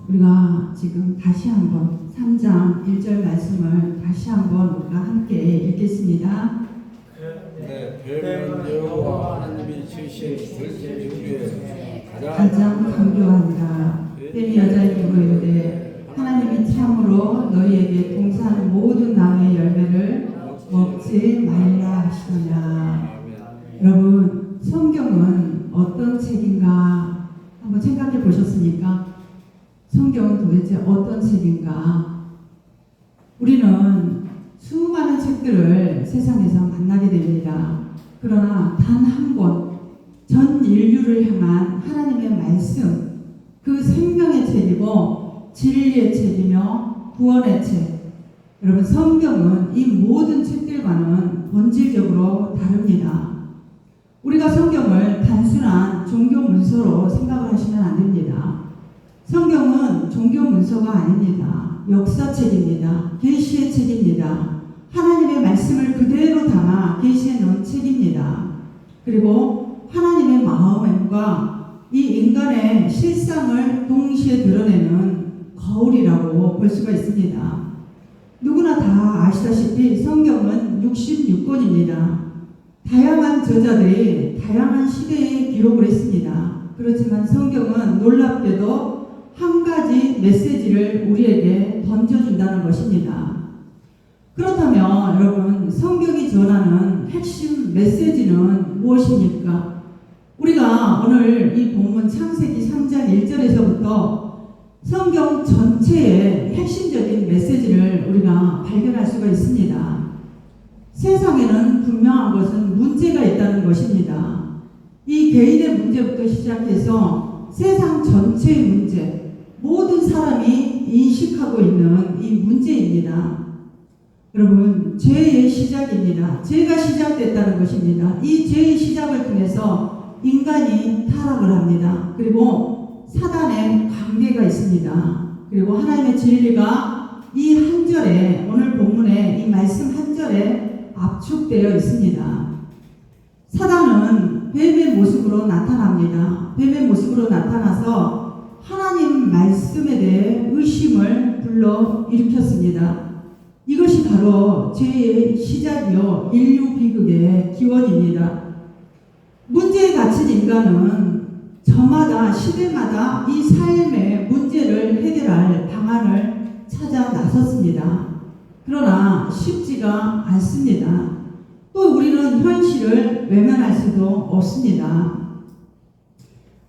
우리가 지금 다시 한번 3장 1절 말씀을 다시 한번 우리가 함께 읽겠습니다. 네, 뱀은 여호와 하나님이 지으신 들짐 중에 가장 강교하니라. 뱀이 여자에게 이르되 하나님이 참으로 너희에게 동산 모든 나무의 열매를 먹지 말라 하시니라. 여러분, 성경은 어떤 책인가 한번 생각해 보셨습니까? 성경은 도대체 어떤 책인가? 우리는 수많은 책들을 세상에서 만나게 됩니다. 그러나 단 한 권, 전 인류를 향한 하나님의 말씀, 그 생명의 책이고 진리의 책이며 구원의 책. 여러분, 성경은 이 모든 책들과는 본질적으로 다릅니다. 우리가 성경을 단순한 종교 문서로 생각을 하시면 안 됩니다. 성경은 종교 문서가 아닙니다. 역사책입니다. 계시의 책입니다. 하나님의 말씀을 그대로 담아 계시해 놓은 책입니다. 그리고 하나님의 마음과 이 인간의 실상을 동시에 드러내는 거울이라고 볼 수가 있습니다. 누구나 다 아시다시피 성경은 66권입니다. 다양한 저자들이 다양한 시대에 기록을 했습니다. 그렇지만 성경은 놀랍게도 한 가지 메시지를 우리에게 던져준다는 것입니다. 그렇다면 여러분, 성경이 전하는 핵심 메시지는 무엇입니까? 우리가 오늘 이 본문 창세기 3장 1절에서부터 성경 전체의 핵심적인 메시지를 우리가 발견할 수가 있습니다. 세상에는 분명한 것은 문제가 있다는 것입니다. 이 개인의 문제부터 시작해서 세상 전체의 문제, 모든 사람이 인식하고 있는 이 문제입니다. 여러분, 죄의 시작입니다. 죄가 시작됐다는 것입니다. 이 죄의 시작을 통해서 인간이 타락을 합니다. 그리고 사단의 관계가 있습니다. 그리고 하나님의 진리가 이 한 절에, 오늘 본문에 이 말씀 한 절에 압축되어 있습니다. 사단은 뱀의 모습으로 나타납니다. 뱀의 모습으로 나타나서 하나님 말씀에 대해 의심을 불러일으켰습니다. 이것이 바로 죄의 시작이요 인류 비극의 기원입니다. 문제에 갇힌 인간은 저마다 시대마다 이 삶의 문제를 해결할 방안을 찾아 나섰습니다. 그러나 쉽지가 않습니다. 또 우리는 현실을 외면할 수도 없습니다.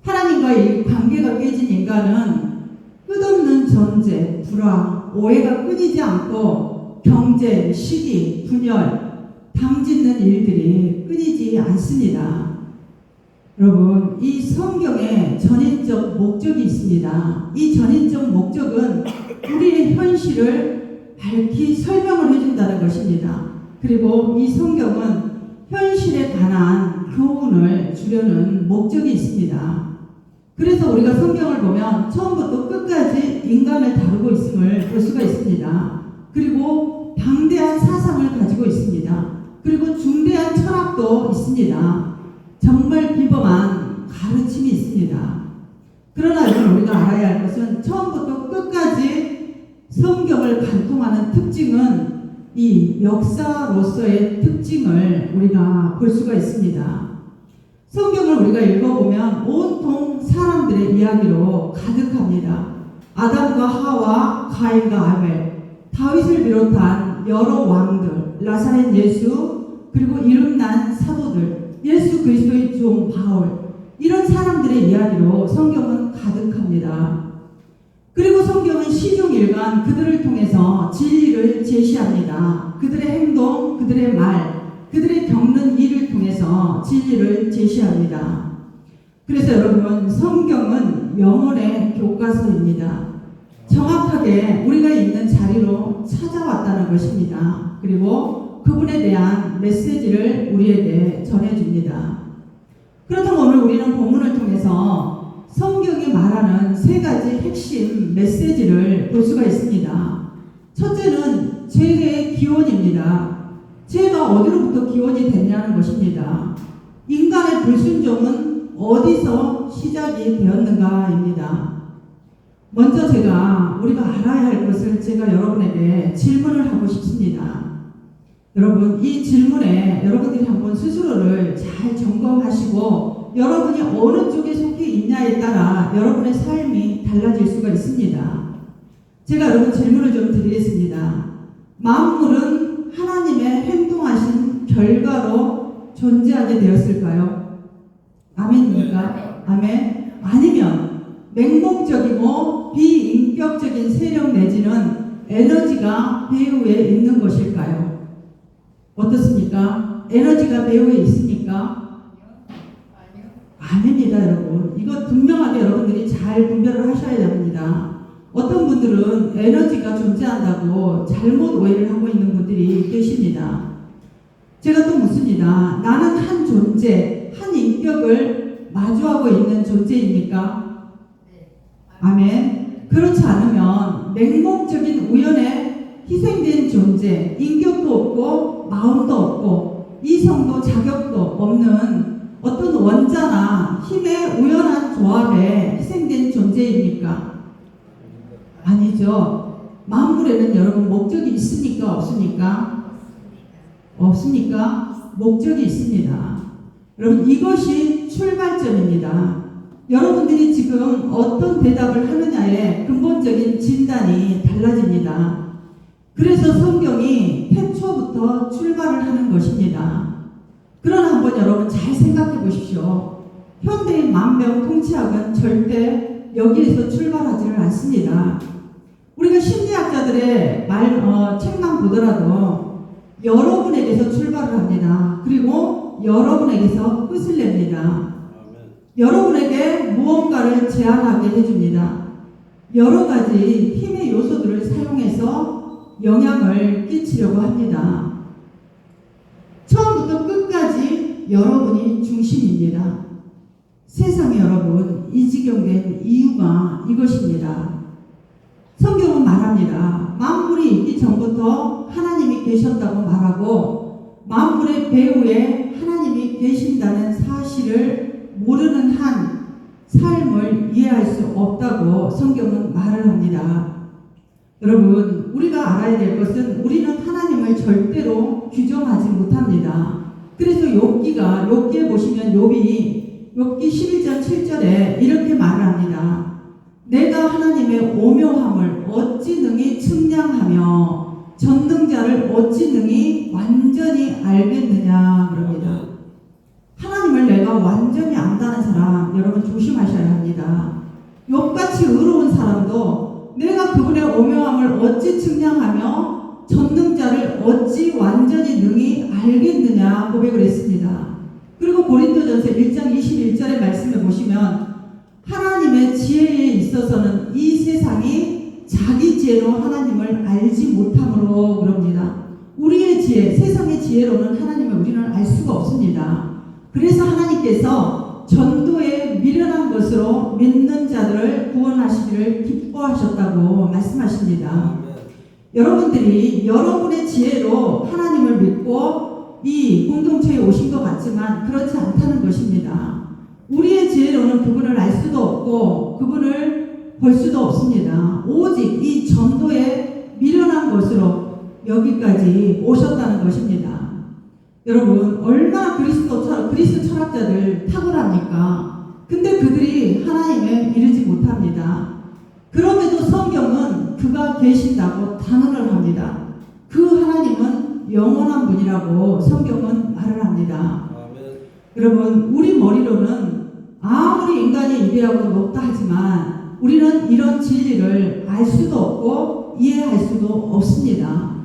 하나님과의 관계가 깨진 인간은 끝없는 전쟁, 불화, 오해가 끊이지 않고 경제, 시기, 분열, 당짓는 일들이 끊이지 않습니다. 여러분, 이 성경에 전인적 목적이 있습니다. 이 전인적 목적은 우리의 현실을 밝히 설명을 해준다는 것입니다. 그리고 이 성경은 현실에 관한 교훈을 주려는 목적이 있습니다. 그래서 우리가 성경을 보면 처음부터 끝까지 인간을 다루고 있음을 볼 수가 있습니다. 그리고 방대한 사상을 가지고 있습니다. 그리고 중대한 철학도 있습니다. 정말 비범한 가르침이 있습니다. 그러나 여러분, 우리가 알아야 할 것은 처음부터 끝까지 성경을 관통하는 특징은 이 역사로서의 특징을 우리가 볼 수가 있습니다. 성경을 우리가 읽어보면 온통 사람들의 이야기로 가득합니다. 아담과 하와, 가인과 아벨, 다윗을 비롯한 여러 왕들, 나사렛 예수, 그리고 이름난 사도들, 예수 그리스도의 종 바울, 이런 사람들의 이야기로 성경은 가득합니다. 그리고 성경은 시종일관 그들을 통해서 진리를 제시합니다. 그들의 행동, 그들의 말, 그들의 겪는 일을 통해서 진리를 제시합니다. 그래서 여러분, 성경은 영혼의 교과서입니다. 정확하게 우리가 있는 자리로 찾아왔다는 것입니다. 그리고 그분에 대한 메시지를 우리에게 전해줍니다. 그렇다면 오늘 우리는 본문을 통해서 성경이 말하는 세 가지 핵심 메시지를 볼 수가 있습니다. 첫째는 죄의 기원입니다. 죄가 어디로부터 기원이 됐냐는 것입니다. 인간의 불순종은 어디서 시작이 되었는가입니다. 먼저 우리가 알아야 할 것을 제가 여러분에게 질문을 하고 싶습니다. 여러분, 이 질문에 여러분들이 한번 스스로를 잘 점검하시고 여러분이 어느 쪽에 속해 있냐에 따라 여러분의 삶이 달라질 수가 있습니다. 제가 여러분 질문을 좀 드리겠습니다. 만물은 하나님의 행동하신 결과로 존재하게 되었을까요? 아멘입니까? 아멘? 아니면 맹목적이고 비인격적인 세력 내지는 에너지가 배후에 있는 것일까요? 어떻습니까? 에너지가 배후에 있습니까? 아닙니다, 여러분. 이거 분명하게 여러분들이 잘 분별을 하셔야 됩니다. 어떤 분들은 에너지가 존재한다고 잘못 오해를 하고 있는 분들이 계십니다. 제가 또 묻습니다. 나는 한 존재, 한 인격을 마주하고 있는 존재입니까? 아멘. 그렇지 않으면 맹목적인 우연에 희생된 존재, 인격도 없고 마음도 없고 이성도 자격도 없는 어떤 원자나 힘의 우연한 조합에 희생된 존재입니까? 아니죠. 만물에는 여러분 목적이 있습니까? 없습니까? 없습니까? 목적이 있습니다. 여러분, 이것이 출발점입니다. 여러분들이 지금 어떤 대답을 하느냐에 근본적인 진단이 달라집니다. 그래서 성경이 태초부터 출발을 하는 것입니다. 그러나 한번 여러분 잘 생각해 보십시오. 현대의 만병통치학은 절대 여기에서 출발하지를 않습니다. 우리가 심리학자들의 책만 보더라도 여러분에게서 출발을 합니다. 그리고 여러분에게서 끝을 냅니다. 여러분에게 무언가를 제안하게 해줍니다. 여러 가지 힘의 요소들을 사용해서 영향을 끼치려고 합니다. 처음부터 끝까지 여러분이 중심입니다. 세상에 여러분 이 지경 된 이유가 이것입니다. 성경은 말합니다. 만물이 있기 전부터 하나님이 계셨다고 말하고 만물의 배후에 하나님이 계신다는 사실을 모르는 한 삶을 이해할 수 없다고 성경은 말을 합니다. 여러분, 우리가 알아야 될 것은 우리는 하나님을 절대로 규정하지 못합니다. 그래서 욥기에 보시면 욥기 11장 7절에 이렇게 말을 합니다. 내가 하나님의 오묘함을 어찌 능히 측량하며 전능자를 어찌 능히 완전히 알겠느냐 그럽니다. 하나님을 내가 완전히 안다는 사람 여러분 조심하셔야 합니다. 욥같이 의로운 사람도 내가 그분의 오묘함을 어찌 측량하며 전능자를 어찌 완전히 능히 알겠느냐 고백을 했습니다. 그리고 고린도전서 1장 21절의 말씀을 보시면 하나님의 지혜에 있어서는 이 세상이 자기 지혜로 하나님을 알지 못함으로 그럽니다. 우리의 지혜, 세상의 지혜로는 하나님을 우리는 알 수가 없습니다. 그래서 하나님께서 전도에 미련한 것으로 믿는 자들을 구원하시기를 기뻐하셨다고 말씀하십니다. 여러분들이 여러분의 지혜로 하나님을 믿고 이 공동체에 오신 것 같지만 그렇지 않다는 것입니다. 우리의 지혜로는 그분을 알 수도 없고 그분을 볼 수도 없습니다. 오직 이 전도에 미련한 것으로 여기까지 오셨다는 것입니다. 여러분, 얼마나 그리스 철학자들 탁월합니까? 근데 그들이 하나님에 이르지 못합니다. 그럼에도 성경은 그가 계신다고 단언을 합니다. 그 하나님은 영원한 분이라고 성경은 말을 합니다. 여러분, 우리 머리로는 아무리 인간이 위대하고 높다 하지만 우리는 이런 진리를 알 수도 없고 이해할 수도 없습니다.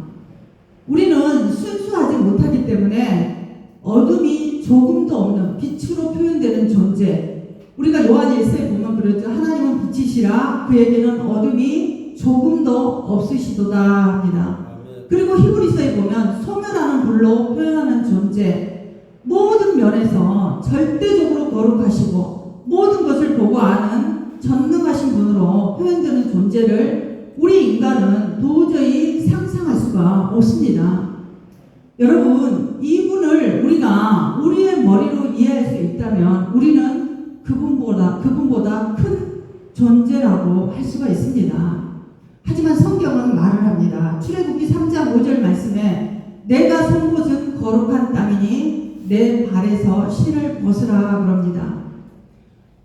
우리는 순수하지 못하기 때문에 어둠이 조금도 없는 빛으로 표현되는 존재. 우리가 요한 1서에 보면 그러죠. 하나님은 빛이시라 그에게는 어둠이 조금도 없으시도다 합니다. 그리고 히브리서에 보면 소멸하는 불로 표현하는 존재. 모든 면에서 절대적으로 거룩하시고 모든 것을 보고 아는 전능하신 분으로 표현되는 존재를 우리 인간은 도저히 상상할 수가 없습니다. 여러분, 이분을 우리가 우리의 머리로 이해할 수 있다면 우리는 그분보다 큰 존재라고 할 수가 있습니다. 하지만 성경은 말을 합니다. 출애굽기 3장 5절 말씀에 내가 선 곳은 거룩한 땅이니 내 발에서 신을 벗으라 그럽니다.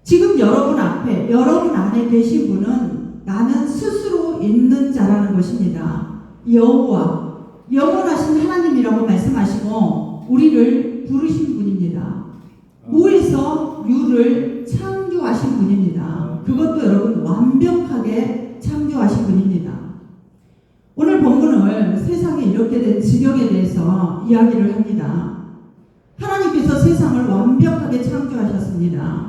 지금 여러분 앞에 여러분 안에 계신 분은 나는 스스로 있는 자라는 것입니다. 여호와 영원하신 하나님이라고 말씀하시고 우리를 부르신 분입니다. 무에서 유를 창조하신 분입니다. 그것도 여러분 완벽하게 창조하신 분입니다. 오늘 본문을 세상에 이렇게 된 지경에 대해서 이야기를 합니다. 하나님께서 세상을 완벽하게 창조하셨습니다.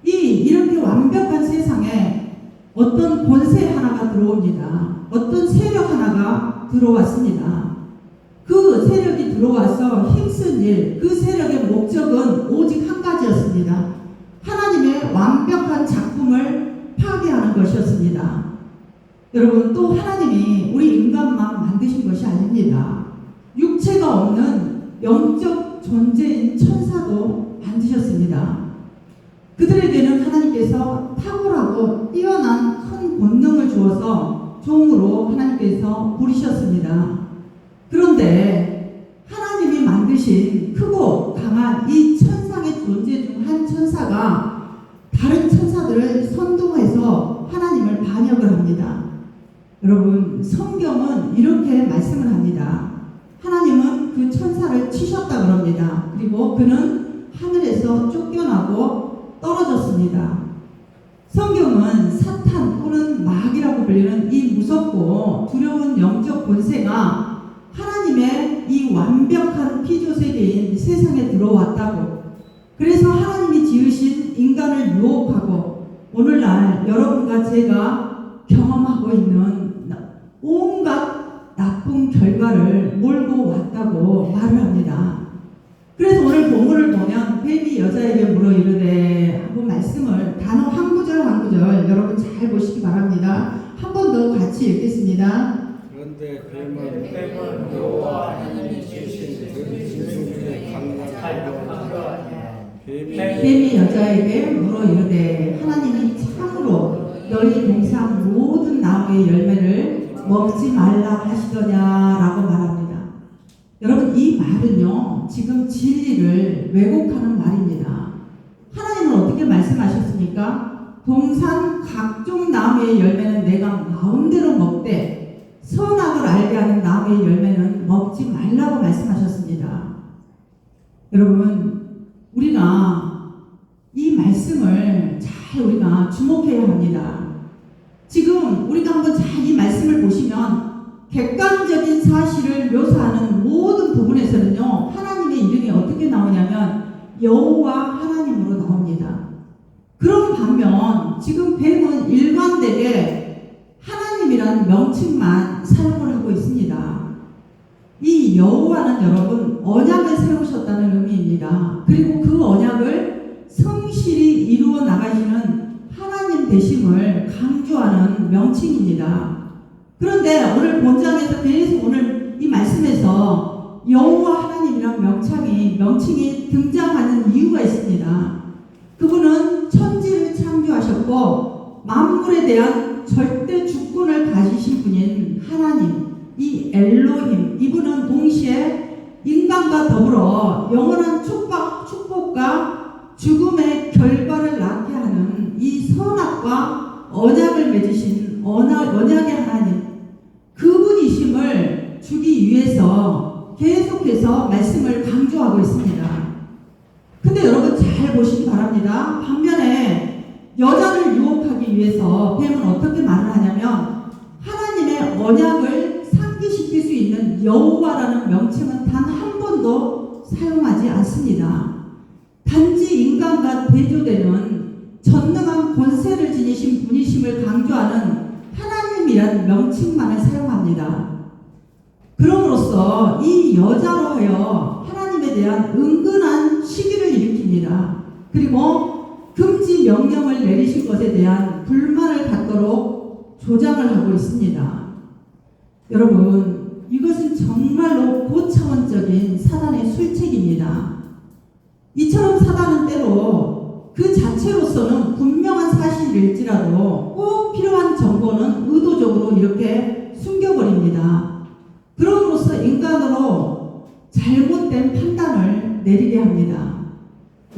이렇게 완벽한 세상에 어떤 권세 하나가 들어옵니다. 어떤 세력 하나가 들어왔습니다. 그 세력이 들어와서 힘쓴 일, 그 세력의 목적은 오직 한 가지였습니다. 하나님의 완벽한 작품을 파괴하는 것이었습니다. 여러분, 또 하나님이 우리 인간만 만드신 것이 아닙니다. 육체가 없는 영적 존재인 천사도 만드셨습니다. 그들에게는 하나님께서 탁월하고 뛰어난 큰 본능을 주어서 종으로 하나님께서 부르셨습니다. 그런데 하나님이 만드신 크고 강한 이 천상의 존재 중 한 천사가 다른 천사들을 선동해서 하나님을 반역을 합니다. 여러분, 성경은 이렇게 말씀을 합니다. 하나님은 그 천사를 치셨다 그럽니다. 그리고 그는 하늘에서 쫓겨나고 떨어졌습니다. 성경은 사탄 또는 마귀라고 불리는 이 무섭고 두려운 영적 권세가 하나님의 이 완벽한 피조세계인 세상에 들어왔다고, 그래서 하나님이 지으신 인간을 유혹하고 오늘날 여러분과 제가 경험하고 있는 온갖 나쁜 결과를 몰고 왔다고 말을 합니다. 그래서 오늘 본문을 보면 뱀이 여자에게 물어 이르되 하고 말씀을 단어 한 구절 한 구절 여러분 잘 보시기 바랍니다. 한 번 더 같이 읽겠습니다. 그런데 뱀은 여호와 하나님이 지으신 그 짐승 중에 강력하고 뱀이 여자에게 물어 이르되 하나님이 참으로 너희 동산 모든 나무의 열매를 먹지 말라 하시더냐라고 말합니다. 여러분, 이 말은요 지금 진리를 왜곡하는 말입니다. 하나님은 어떻게 말씀하셨습니까? 동산 각종 나무의 열매는 내가 마음대로 먹되 선악을 알게 하는 나무의 열매는 먹지 말라고 말씀하셨습니다. 여러분, 우리가 이 말씀을 잘 우리가 주목해야 합니다. 지금 우리가 한번 잘 이 말씀을 보시면 객관적인 사실을 묘사하는 모든 부분에서는요 하나님의 이름이 어떻게 나오냐면 여호와 하나님으로 나옵니다. 그런 반면 지금 뱀은 일관되게 하나님이라는 명칭만 사용을 하고 있습니다. 이 여호와는 여러분 언약을 세우셨다는 의미입니다. 그리고 그 언약을 성실히 이루어 나가시는 하나님 되심을 강조하는 명칭입니다. 그런데 오늘 본장에서 계속 오늘 이 말씀에서 여호와 하나님이란 명칭이 등장하는 이유가 있습니다. 그분은 천지를 창조하셨고 만물에 대한 절대 주권을 가지신 분인 하나님, 이 엘로힘, 이분은 동시에 인간과 더불어 영원한 축복과 죽음의 결과를 낳게 하는 이 선악과 언약을 맺으신 언약의 하나님, 그분이심을 주기 위해서 계속해서 말씀을 강조하고 있습니다. 근데 여러분 잘 보시기 바랍니다. 반면에 여자를 유혹하기 위해서 뱀은 어떻게 말을 하냐면 하나님의 언약을 상기시킬 수 있는 여호와라는 명칭은 단 한 번도 사용하지 않습니다. 단지 인간과 대조되는 전능한 권세를 지니신 분이심을 강조하는 하나님이라는 명칭만을 사용합니다. 그럼으로써 이 여자로 하여 하나님에 대한 은근한 시기를 일으킵니다. 그리고 금지 명령을 내리신 것에 대한 불만을 갖도록 조장을 하고 있습니다. 여러분, 이것은 정말로 고차원적인 사단의 술책입니다. 이처럼 사단은 때로 그 자체로서는 분명한 사실일지라도 꼭 필요한 정보는 의도적으로 이렇게 숨겨버립니다. 그럼으로써 인간으로 잘못된 판단을 내리게 합니다.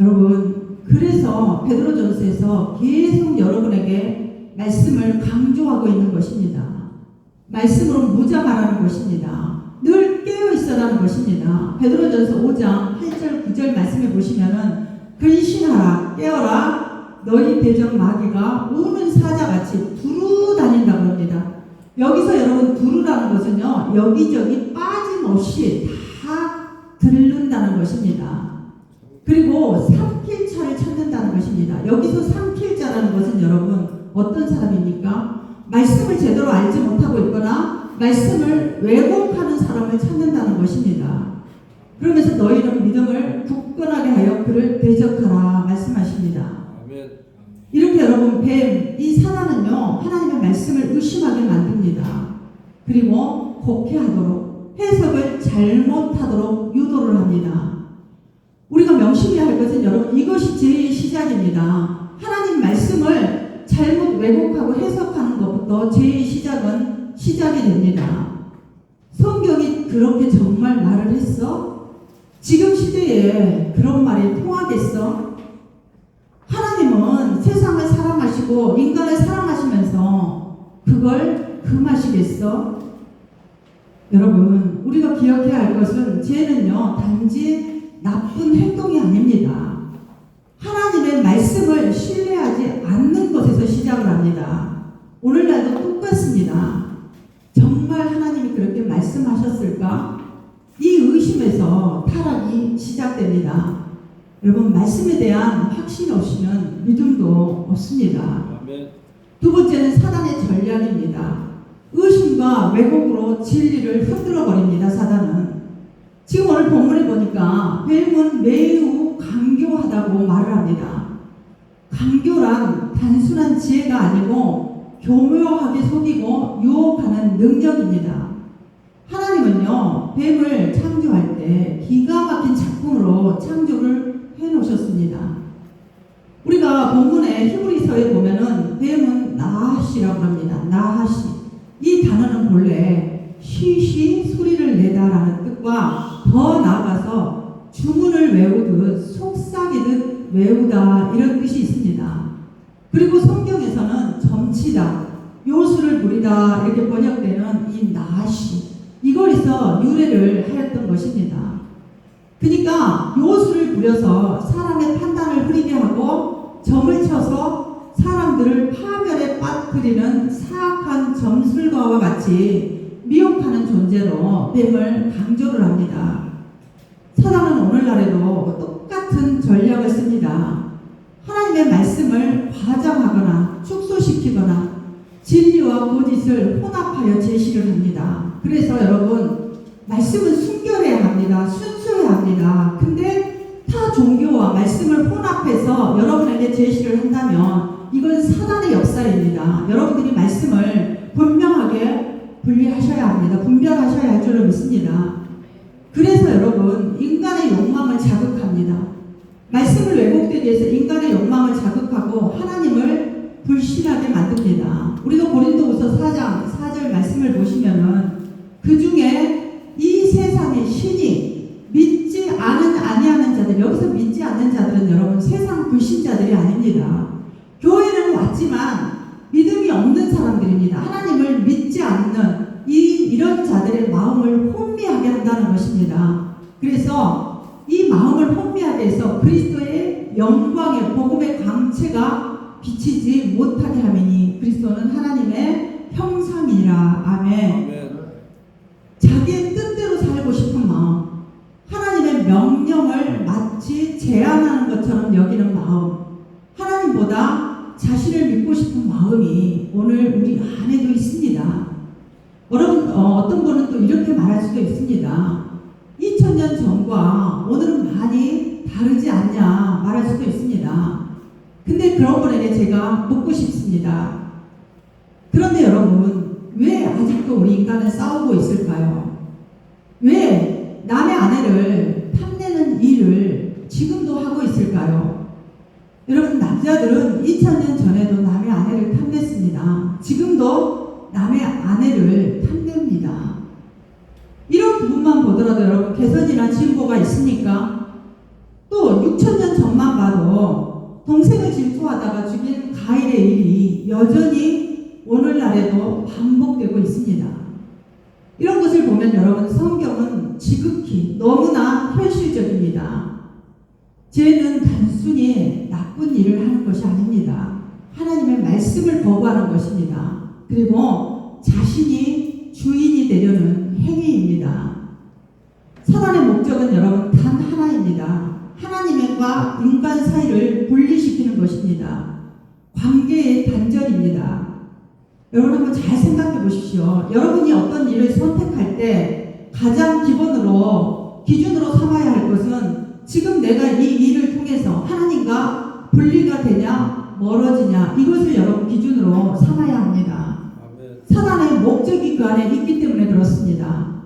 여러분, 그래서 베드로전서에서 계속 여러분에게 말씀을 강조하고 있는 것입니다. 말씀으로 무장하라는 것입니다. 늘 깨어있어라는 것입니다. 베드로전서 5장 8절 9절 말씀해 보시면은 근신하라 깨어라 너희 대적 마귀가 우는 사자같이 두루 다닌다고 합니다. 여기서 여러분 두루라는 것은요 여기저기 빠짐없이 다 들른다는 것입니다. 그리고 삼킬 자를 찾는다는 것입니다. 여기서 삼킬 자라는 것은 여러분 어떤 사람입니까? 말씀을 제대로 알지 못하고 있거나 말씀을 왜곡하는 사람을 찾는다는 것입니다. 그러면서 너희는 믿음을 굳건하게 하여 그를 대적하라 말씀하십니다. 아멘. 이렇게 여러분 이 사단은요 하나님의 말씀을 의심하게 만듭니다. 그리고 곡해하도록 해석을 잘못하도록 유도를 합니다. 우리가 명심해야 할 것은 여러분 이것이 죄의 시작입니다. 하나님 말씀을 잘못 왜곡하고 해석하는 것부터 죄의 시작이 됩니다. 성경이 그렇게 정말 말을 했어? 지금 시대에 그런 말이 통하겠어? 하나님은 세상을 사랑하시고 인간을 사랑하시면서 그걸 금하시겠어? 여러분, 우리가 기억해야 할 것은 죄는요, 단지 나쁜 행동이 아닙니다. 하나님의 말씀을 신뢰하지 않는 것에서 시작을 합니다. 오늘날도 똑같습니다. 정말 하나님이 그렇게 말씀하셨을까? 이 의심에서 타락이 시작됩니다. 여러분, 말씀에 대한 확신 없이는 믿음도 없습니다. 아멘. 두 번째는 사단의 전략입니다. 의심과 왜곡으로 진리를 흔들어 버립니다. 사단은. 지금 오늘 본문에 보니까 뱀은 매우 강교하다고 말을 합니다. 강교란 단순한 지혜가 아니고 교묘하게 속이고 유혹하는 능력입니다. 하나님은요 뱀을 창조할 때 기가 막힌 작품으로 창조를 해놓으셨습니다. 우리가 본문의 히브리서에 보면은 뱀은 나하시라고 합니다. 나하시. 이 단어는 본래 쉬쉬 소리를 내다라는 뜻과 더 나아가서 주문을 외우듯 속삭이듯 외우다 이런 뜻이 있습니다. 그리고 성경에서는 점치다, 요술을 부리다 이렇게 번역되는 이 나하시 이거에서 유래를 하였던 것입니다. 그러니까 요술을 부려서 사람의 판단을 흐리게 하고 점을 쳐서 사람들을 파멸에 빠뜨리는 사악한 점술가와 같이 미혹하는 존재로 뱀을 강조를 합니다. 사단은 오늘날에도 똑같은 전략을 씁니다. 하나님의 말씀을 과장하거나 축소시키거나 진리와 거짓을 혼합하여 제시를 합니다. 그래서 여러분 말씀은 순결해야 합니다. 순수해야 합니다. 근데 타 종교와 말씀을 혼합해서 여러분에게 제시를 한다면 이건 사단의 역사입니다. 여러분들이 말씀을 분명하게 분리하셔야 합니다. 분별하셔야 할 줄로 믿습니다. 그래서 여러분 인간의 욕망을 자극합니다. 말씀을 왜곡되기 위해서 인간의 욕망을 자극하고 하나님을 불신하게 만듭니다. 우리가 고린도후서 4장 4절 말씀을 보시면은 그 중에 이 세상의 신이 믿지 아니하는 자들, 여기서 믿지 않는 자들은 여러분 세상 불신자들이 아닙니다. 교회는 왔지만 믿음이 없는 사람들입니다. 하나님을 믿지 않는 이런 자들의 마음을 혼미하게 한다는 것입니다. 그래서 이 마음을 혼미하게 해서 그리스도의 영광의 복음의 광채가 비치지 못하게 하미니 그리스도는 하나님의 형상이라. 아멘. 아멘. 자기의 뜻대로 살고 싶은 마음, 하나님의 명령을 마치 제한하는 것처럼 여기는 마음, 하나님보다 자신을 믿고 싶은 마음이 오늘 우리 안에도 있습니다. 여러분 어떤 분은 또 이렇게 말할 수도 있습니다. 2000년 전과 오늘은 많이 다르지 않냐 말할 수도 있습니다. 근데 그런 분에게 제가 묻고 싶습니다. 그런데 여러분 왜 아직도 우리 인간은 싸우고 있을까요? 왜 남의 아내를 탐내는 일을 지금도 하고 있을까요? 여러분 남자들은 2000년 전에도 남의 아내를 탐냈습니다. 지금도 남의 아내를 탐냅니다. 이런 부분만 보더라도 여러분 개선이나 진보가 있습니까? 또 6000년 전만 봐도 동생을 질투하다가 죽인 가일의 일이 여전히 오늘날에도 반복되고 있습니다. 이런 것을 보면 여러분 성경은 지극히 너무나 현실적입니다. 죄는 단순히 나쁜 일을 하는 것이 아닙니다. 하나님의 말씀을 거부하는 것입니다. 그리고 자신이 주인이 되려는 행위입니다. 사단의 목적은 여러분 단 하나입니다. 하나님과 인간 사이를 분리시키는 것입니다. 관계의 단절입니다. 여러분 한번 잘 생각해 보십시오. 여러분이 어떤 일을 선택할 때 가장 기준으로 삼아야 할 것은 지금 내가 이 일을 통해서 하나님과 분리가 되냐 멀어지냐 이것을 여러분 기준으로 삼아야 합니다. 사단의 목적이 그 안에 있기 때문에 그렇습니다.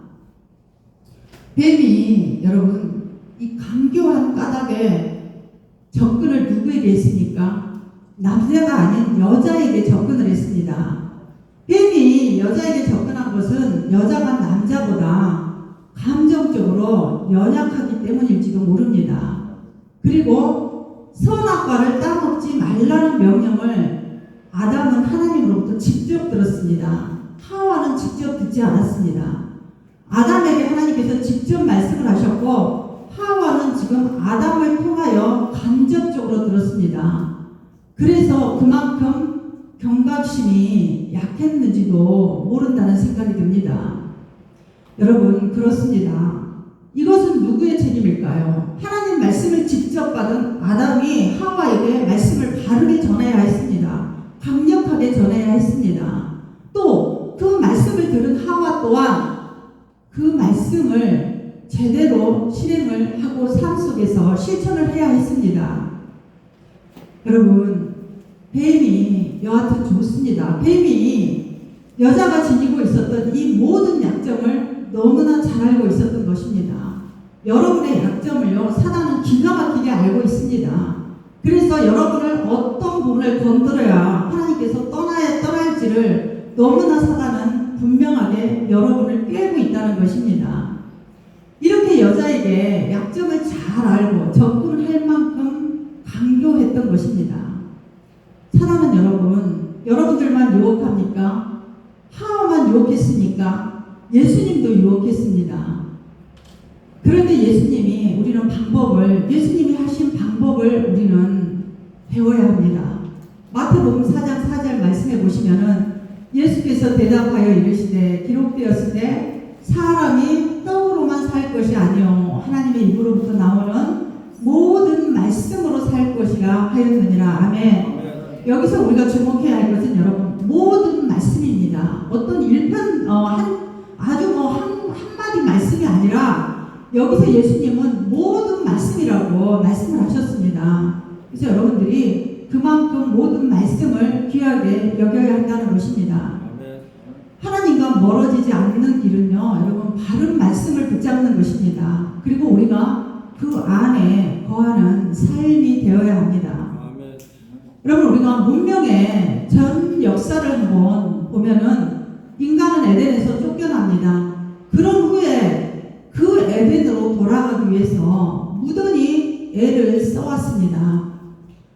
뱀이 여러분 이 간교한 까닭에 접근을 누구에게 했습니까? 남자가 아닌 여자에게 접근을 했습니다. 뱀이 여자에게 접근한 것은 여자가 남자보다 감정적으로 연약하기 때문일지도 모릅니다. 그리고 선악과를 따먹지 말라는 명령을 아담은 하나님으로부터 직접 들었습니다. 하와는 직접 듣지 않았습니다. 아담에게 하나님께서 직접 말씀을 하셨고 하와는 지금 아담을 통하여 간접적으로 들었습니다. 그래서 그만큼 경각심이 약했는지도 모른다는 생각이 듭니다. 여러분 그렇습니다. 이것은 누구의 책임일까요? 하나님 말씀을 직접 받은 아담이 하와에게 말씀을 바르게 전해야 했습니다. 강력하게 전해야 했습니다. 또 그 말씀을 들은 하와 또한 그 말씀을 제대로 실행을 하고 삶 속에서 실천을 해야 했습니다. 여러분 뱀이 여하튼 좋습니다. 뱀이 여자가 지니고 있었던 이 모든 약점을 너무나 잘 알고 있었던 것입니다. 여러분의 약점을요 사단은 기가 막히게 알고 있습니다. 그래서 여러분을 어떤 부분을 건드려야 하나님께서 떠날지를 너무나 사단은 분명하게 여러분을 꿰고 있다는 것입니다. 이렇게 여자에게 약점을 잘 알고 접근할 만큼 강요했던 것입니다. 사단은 여러분들만 유혹합니까? 하와만 유혹했습니까? 예수님도 유혹했습니다. 그런데 예수님이 하신 방법을 우리는 배워야 합니다. 마태복음 4장 4절 말씀해 보시면은 예수께서 대답하여 이르시되 기록되었을 때 사람이 떡으로만 살 것이 아니요 하나님의 입으로부터 나오는 모든 말씀으로 살 것이라 하였느니라. 아멘. 여기서 우리가 주목해야 할 것은 여러분 모든 말씀입니다. 어떤 한마디 말씀이 아니라 여기서 예수님은 모든 말씀이라고 말씀을 하셨습니다. 그래서 여러분들이 그만큼 모든 말씀을 귀하게 여겨야 한다는 것입니다. 하나님과 멀어지지 않는 길은요 여러분 바른 말씀을 붙잡는 것입니다. 그리고 우리가 그 안에 거하는 삶이 되어야 합니다. 여러분 우리가 문명의 전 역사를 한번 보면은 인간은 에덴에서 쫓겨납니다. 그런 후에 그 에덴으로 돌아가기 위해서 무던히 애를 써왔습니다.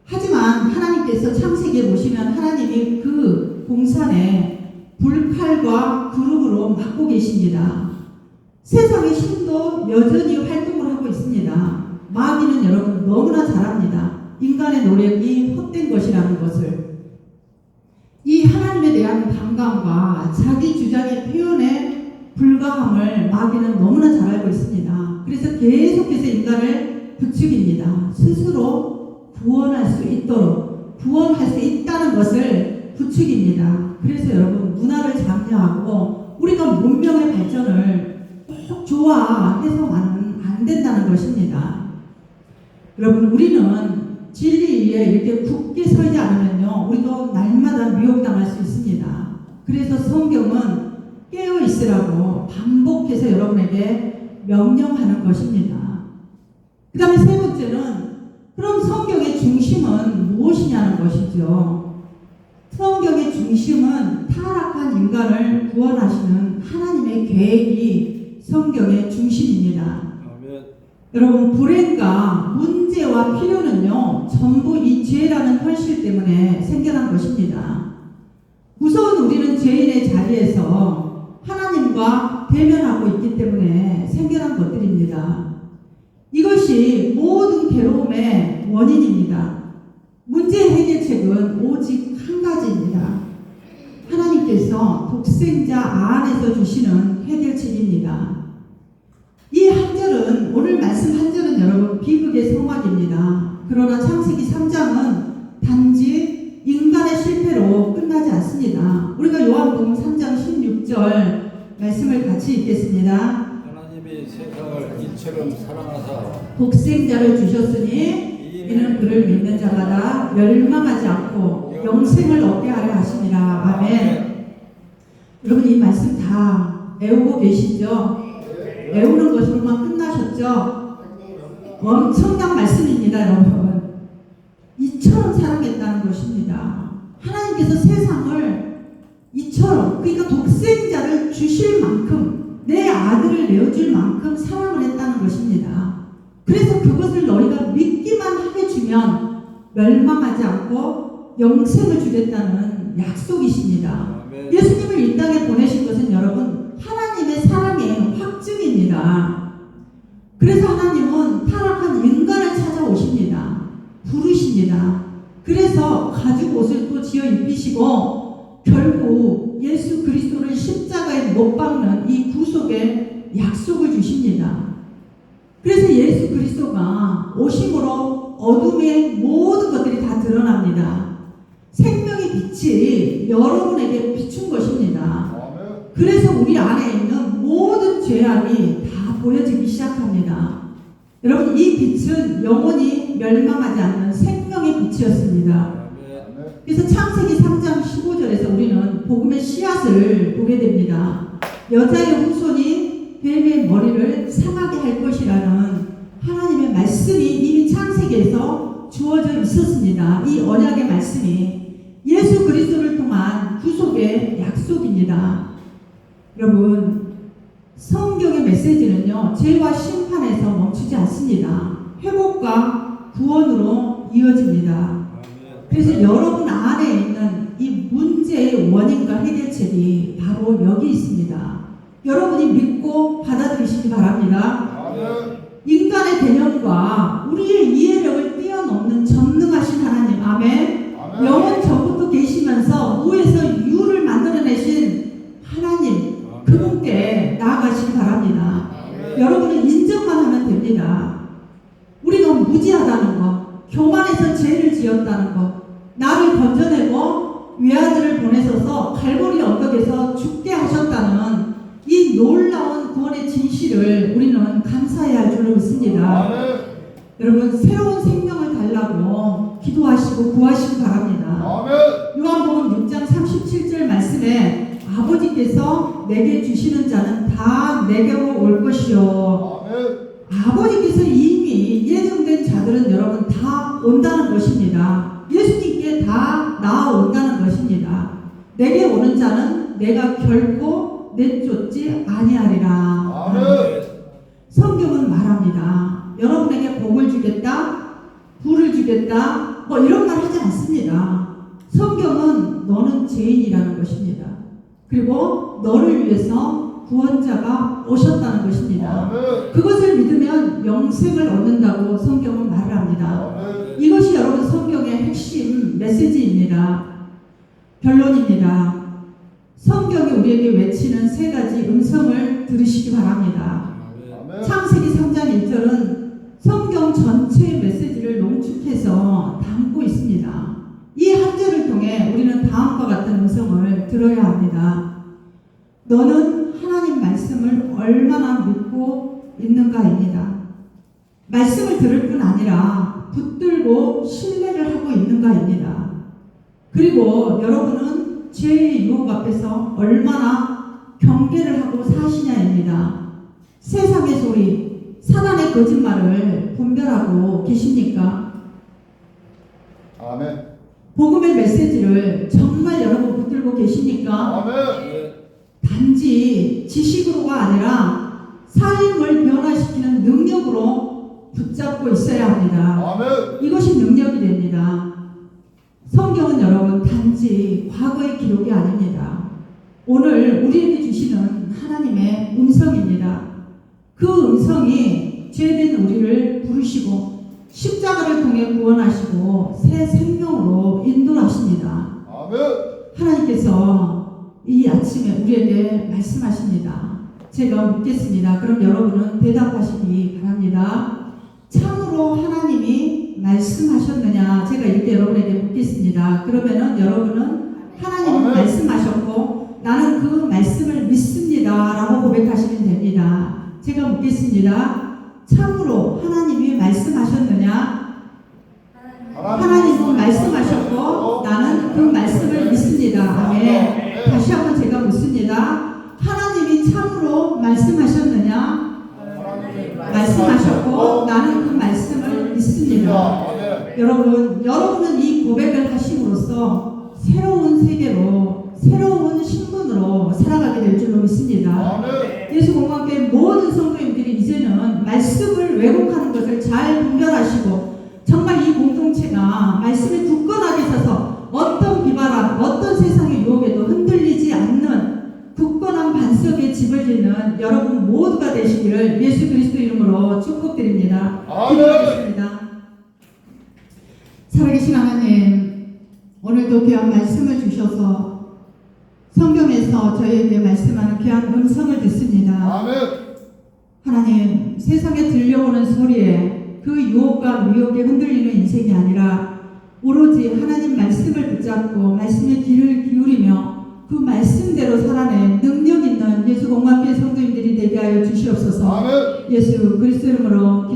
하지만 하나님께서 창세기에 보시면 하나님이 그 동산에 불칼과 그룹으로 막고 계십니다. 세상의 신도 여전히 활동을 하고 있습니다. 마귀는 여러분 너무나 잘 압니다. 인간의 노력이 헛된 것이라는 것을. 이 하나님에 대한 반감과 자기 주장의 표현에 불가함을 마귀는 너무나 잘 알고 있습니다. 그래서 계속해서 인간을 부추깁니다. 스스로 구원할 수 있다는 것을 부추깁니다. 그래서 여러분 문화를 장려하고 우리가 문명의 발전을 꼭 좋아해서만은 안 된다는 것입니다. 여러분 우리는 진리 위에 이렇게 굳게 서지 않으면요 우리도 날마다 미혹당할 수 있습니다. 그래서 성경은 깨어 있으라고 반복해서 여러분에게 명령하는 것입니다. 그 다음에 세 번째는 그럼 성경의 중심은 무엇이냐는 있다는 것이죠. 성경의 중심은 타락한 인간을 구원하시는 하나님의 계획이 성경의 중심입니다. 아멘. 여러분, 불행과 문제와 필요는요, 전부 이 죄라는 현실 때문에 생겨난 것입니다. 우선 우리는 죄인의 자리에서 하나님과 대면하고 있기 때문에 생겨난 것들입니다. 이것이 모든 괴로움의 원인입니다. 문제 해결책은 오직 한 가지입니다. 하나님께서 독생자 안에서 주시는 해결책입니다. 이 한 절은, 오늘 말씀 한 절은 여러분 비극의 성악입니다. 그러나 창세기 3장은 단지 인간의 실패로 끝나지 않습니다. 우리가 요한복음 3장 16절 말씀을 같이 읽겠습니다. 하나님이 세상을 이처럼 사랑하사 독생자를 주셨으니 이는 그를 믿는 자마다 멸망하지 않고 영생을 얻게 하려 하심이라. 아멘. 여러분, 이 말씀 다 외우고 계시죠? 외우는 것으로만 끝나셨죠? 엄청난 말씀입니다, 여러분. 이처럼 사랑했다는 것입니다. 하나님께서 세상을 이처럼, 그러니까 독생자를 주실 만큼, 내 아들을 내어줄 만큼 사랑을 했다는 것입니다. 그래서 그것을 너희가 믿기만 하게 주면 멸망하지 않고 영생을 주겠다는 약속이십니다. 아멘. 예수님을 이 땅에 보내신 것은 여러분 하나님의 사랑의 확증입니다. 그래서 하나님은 타락한 인간을 찾아오십니다. 부르십니다. 그래서 가죽 옷을 또 지어 입히시고 결국 예수 그리스도를 십자가에 못 박는 이 구속의 약속을 주십니다. 그래서 예수 그리스도가 오심으로 어둠의 모든 것들이 다 드러납니다. 생명의 빛이 여러분에게 비춘 것입니다. 그래서 우리 안에 있는 모든 죄악이 다 보여지기 시작합니다. 여러분, 이 빛은 영원히 멸망하지 않는 생명의 빛이었습니다. 그래서 창세기 3장 15절에서 우리는 복음의 씨앗을 보게 됩니다. 여자의 후손이 뱀의 머리를 상하게 할 것이라는 하나님의 말씀이 이미 창세기에서 주어져 있었습니다. 이 언약의 말씀이 예수 그리스도를 통한 구속의 약속입니다. 여러분, 성경의 메시지는요, 죄와 심판에서 멈추지 않습니다. 회복과 구원으로 이어집니다. 그래서 여러분 안에 있는 이 문제의 원인과 해결책이 바로 여기 있습니다. 여러분이 믿고 받아들이시기 바랍니다. 인간의 개념과 우리의 이해력을 뛰어넘는 전능하신 하나님, 아멘. 영원 전부터 계시면서 무에서 유를 만들어내신 하나님, 그분께 나아가시기 바랍니다. 여러분은 인정만 하면 됩니다. 우리가 무지하다는 것, 교만해서 죄를 지었다는 것, 나를 건져내고 외아들을 보내셔서 갈보리 언덕에서 죽게 하셨다는 이 놀라운 구원의 진실을 우리는 감사해야 할 줄로 믿습니다. 여러분, 새로운 생명을 달라고 기도하시고 구하시기 바랍니다. 요한복음 6장 37절 말씀에 아버지께서 내게 주시는 자는 다 내게로 올 것이요. 아버지께서 이미 예정된 자들은 여러분 다 온다는 것입니다. 예수님께 다 나아온다는 것입니다. 내게 오는 자는 내가 결코 내쫓지 아니하리라. 성경은 말합니다. 여러분에게 복을 주겠다, 부를 주겠다, 뭐 이런 말 하지 않습니다. 성경은 너는 죄인이라는 것입니다. 그리고 너를 위해서 구원자가 오셨다는 것입니다. 그것을 믿으면 영생을 얻는다고 성경은 말을 합니다. 이것이 여러분 성경의 핵심 메시지입니다. 결론입니다. 성경이 우리에게 외치는 세 가지 음성을 들으시기 바랍니다. 창세기 3장 1절은 성경 전체의 메시지를 농축해서 담고 있습니다. 이 한 절을 통해 우리는 다음과 같은 음성을 들어야 합니다. 너는 하나님 말씀을 얼마나 믿고 있는가입니다. 말씀을 들을 뿐 아니라 붙들고 신뢰를 하고 있는가입니다. 그리고 여러분은 죄의 유혹 앞에서 얼마나 경계를 하고 사시냐입니다. 세상의 소리, 사단의 거짓말을 분별하고 계십니까? 아멘. 복음의 메시지를 정말 여러분 붙들고 계십니까? 아멘. 단지 지식으로가 아니라 삶을 변화시키는 능력으로 붙잡고 있어야 합니다. 아멘. 이것이 능력이 됩니다. 성경은 여러분 단지 과거의 기록이 아닙니다. 오늘 우리에게 주시는 하나님의 음성입니다. 그 음성이 죄된 우리를 부르시고 십자가를 통해 구원하시고 새 생명으로 인도하십니다. 아멘. 하나님께서 이 아침에 우리에게 말씀하십니다. 제가 묻겠습니다. 그럼 여러분은 대답하시기 바랍니다. 참으로 하나님이 말씀하셨느냐? 제가 이렇게 여러분에게 묻겠습니다. 그러면은 여러분은 하나님이 아멘. 말씀하셨고 나는 그 말씀을 믿습니다 라고 고백하시면 됩니다. 제가 묻겠습니다. 참으로 하나님이 말씀하셨느냐? 하나님은 말씀하셨고 나는 그 말씀을 믿습니다. 아멘. 다시 한번 제가 묻습니다. 하나님이 참으로 말씀하셨느냐? 말씀하셨고 나는 그 말씀을 믿습니다. 여러분은 이 고백을 하심으로써 새로운 세계로 새로운 신분으로 살아가게 될 줄로 믿습니다. 예수 공감교회 모든 성도님들이 이제는 말씀을 왜곡하는 것을 잘 분별하시고 정말 이 공동체가 말씀에 굳건하게 서서 어떤 비바람, 어떤 세상의 유혹에도 흔들리지 않는 굳건한 반석에 집을 짓는 여러분 모두가 되시기를 예수 그리스도 이름으로 축복드립니다. 기도하겠습니다. 살아계신 하나님, 오늘도 귀한 말씀을 주셔서 성경에서 저희에게 말씀하는 귀한 음성을 듣습니다. 아멘. 하나님, 세상에 들려오는 소리에 그 유혹과 미혹에 흔들리는 인생이 아니라 오로지 하나님 말씀을 붙잡고 말씀에 귀를 기울이며 그 말씀대로 살아낸 능력 있는 예수 공감교회 성도님들이 되게 하여 주시옵소서. 아멘. 예수 그리스도 이름으로